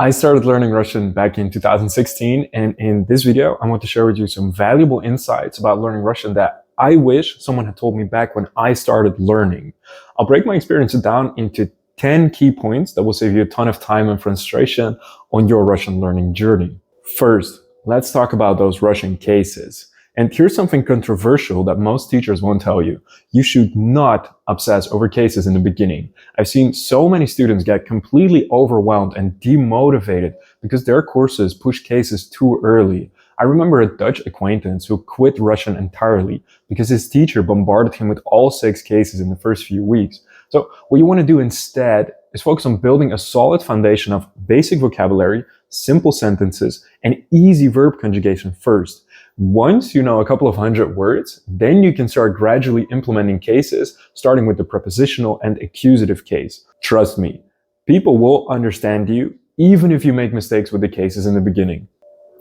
I started learning Russian back in 2016, and in this video, I want to share with you some valuable insights about learning Russian that I wish someone had told me back when I started learning. I'll break my experience down into 10 key points that will save you a ton of time and frustration on your Russian learning journey. First, let's talk about those Russian cases. And here's something controversial that most teachers won't tell you. You should not obsess over cases in the beginning. I've seen so many students get completely overwhelmed and demotivated because their courses push cases too early. I remember a Dutch acquaintance who quit Russian entirely because his teacher bombarded him with all 6 cases in the first few weeks. So what you want to do instead is focus on building a solid foundation of basic vocabulary, simple sentences, and easy verb conjugation first. Once you know a couple of hundred words, then you can start gradually implementing cases, starting with the prepositional and accusative case. Trust me, people will understand you even if you make mistakes with the cases in the beginning.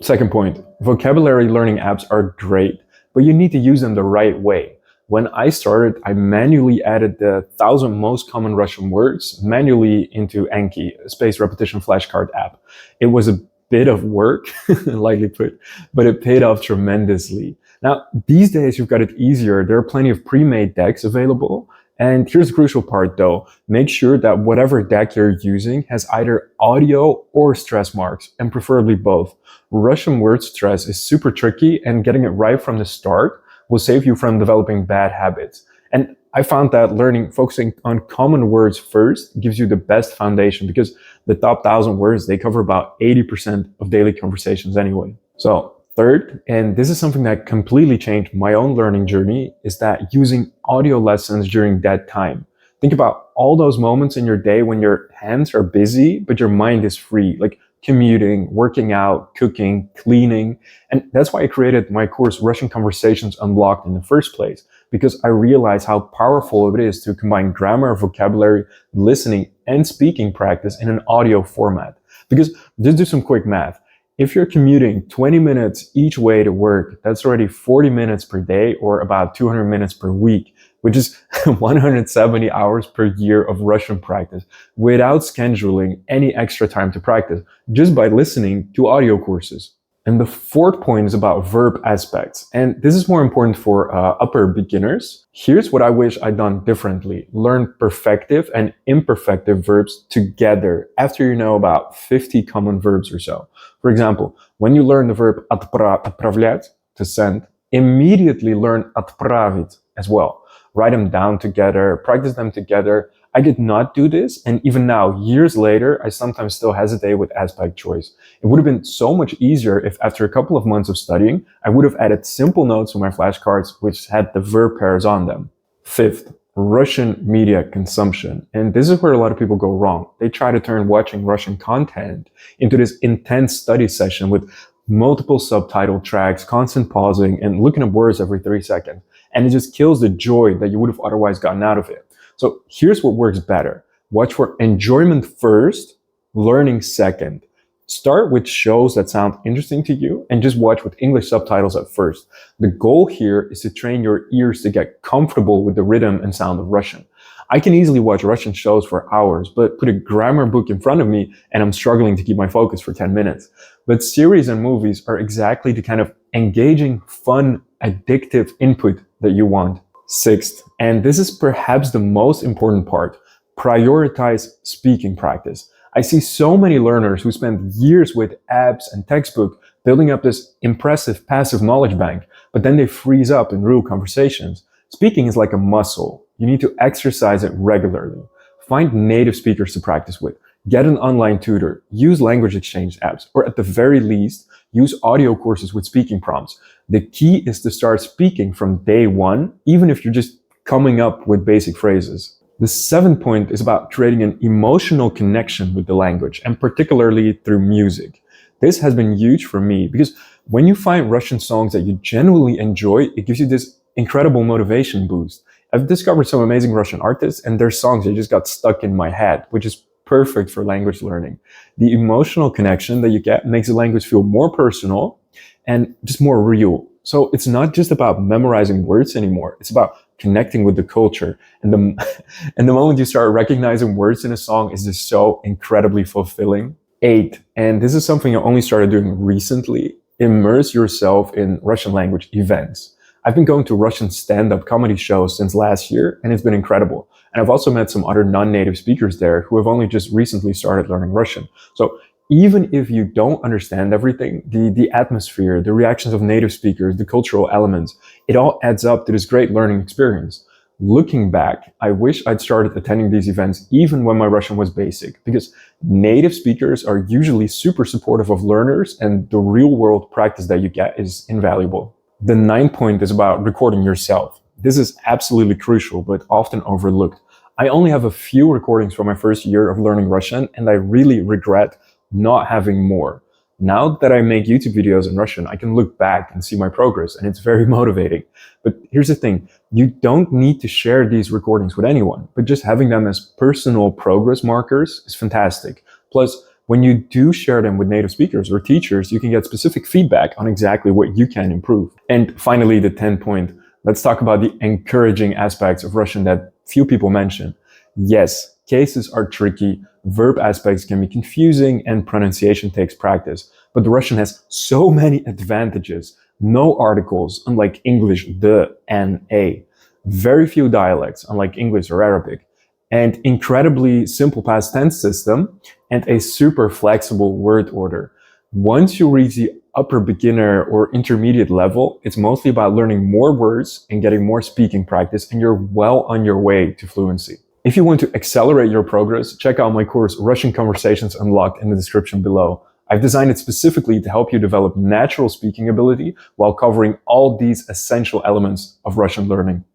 Second point, vocabulary learning apps are great, but you need to use them the right way. When I started, I manually added the 1,000 most common Russian words manually into Anki, a spaced repetition flashcard app. It was a bit of work, lightly put, but it paid off tremendously. Now, these days you've got it easier. There are plenty of pre-made decks available. And here's the crucial part though. Make sure that whatever deck you're using has either audio or stress marks, and preferably both. Russian word stress is super tricky, and getting it right from the start will save you from developing bad habits. And I found that focusing on common words first gives you the best foundation, because the top 1,000 words, they cover about 80% of daily conversations anyway. So third, and this is something that completely changed my own learning journey, is that using audio lessons during that time. Think about all those moments in your day when your hands are busy, but your mind is free, like commuting, working out, cooking, cleaning. And that's why I created my course, Russian Conversations Unblocked, in the first place, because I realized how powerful it is to combine grammar, vocabulary, listening, and speaking practice in an audio format. Because just do some quick math. If you're commuting 20 minutes each way to work, that's already 40 minutes per day, or about 200 minutes per week, which is 170 hours per year of Russian practice without scheduling any extra time to practice, just by listening to audio courses. And the fourth point is about verb aspects. And this is more important for upper beginners. Here's what I wish I'd done differently. Learn perfective and imperfective verbs together after you know about 50 common verbs or so. For example, when you learn the verb отправлять, to send, immediately learn отправить as well. Write them down together, practice them together. I did not do this, and even now, years later, I sometimes still hesitate with aspect choice. It would have been so much easier if after a couple of months of studying, I would have added simple notes to my flashcards which had the verb pairs on them. Fifth, Russian media consumption. And this is where a lot of people go wrong. They try to turn watching Russian content into this intense study session with multiple subtitle tracks, constant pausing, and looking at words every 3 seconds. And it just kills the joy that you would have otherwise gotten out of it. So here's what works better. Watch for enjoyment first, learning second. Start with shows that sound interesting to you, and just watch with English subtitles at first. The goal here is to train your ears to get comfortable with the rhythm and sound of Russian. I can easily watch Russian shows for hours, but put a grammar book in front of me and I'm struggling to keep my focus for 10 minutes. But series and movies are exactly the kind of engaging, fun, addictive input that you want. Sixth, and this is perhaps the most important part, prioritize speaking practice. I see so many learners who spend years with apps and textbook building up this impressive passive knowledge bank, but then they freeze up in real conversations. Speaking is like a muscle. You need to exercise it regularly. Find native speakers to practice with. Get an online tutor. Use language exchange apps, or at the very least, use audio courses with speaking prompts. The key is to start speaking from day one, even if you're just coming up with basic phrases. The seventh point is about creating an emotional connection with the language, and particularly through music. This has been huge for me, because when you find Russian songs that you genuinely enjoy, it gives you this incredible motivation boost. I've discovered some amazing Russian artists, and their songs that just got stuck in my head, which is perfect for language learning. The emotional connection that you get makes the language feel more personal and just more real. So it's not just about memorizing words anymore. It's about connecting with the culture. And the moment you start recognizing words in a song is just so incredibly fulfilling. 8, and this is something I only started doing recently. Immerse yourself in Russian language events. I've been going to Russian stand-up comedy shows since last year, and it's been incredible. And I've also met some other non-native speakers there who have only just recently started learning Russian. So even if you don't understand everything, the atmosphere, the reactions of native speakers, the cultural elements, it all adds up to this great learning experience. Looking back, I wish I'd started attending these events even when my Russian was basic, because native speakers are usually super supportive of learners and the real world practice that you get is invaluable. The 9th point is about recording yourself. This is absolutely crucial, but often overlooked. I only have a few recordings from my first year of learning Russian, and I really regret not having more. Now that I make YouTube videos in Russian, I can look back and see my progress, and it's very motivating. But here's the thing, you don't need to share these recordings with anyone, but just having them as personal progress markers is fantastic. Plus, when you do share them with native speakers or teachers, you can get specific feedback on exactly what you can improve. And finally, the 10th point, let's talk about the encouraging aspects of Russian that few people mention. Yes, cases are tricky, verb aspects can be confusing, and pronunciation takes practice. But the Russian has so many advantages. No articles, unlike English, the, and, a. Very few dialects, unlike English or Arabic. And incredibly simple past tense system, and a super flexible word order. Once you reach the upper beginner or intermediate level, it's mostly about learning more words and getting more speaking practice, and you're well on your way to fluency. If you want to accelerate your progress, check out my course Russian Conversations Unlocked in the description below. I've designed it specifically to help you develop natural speaking ability while covering all these essential elements of Russian learning.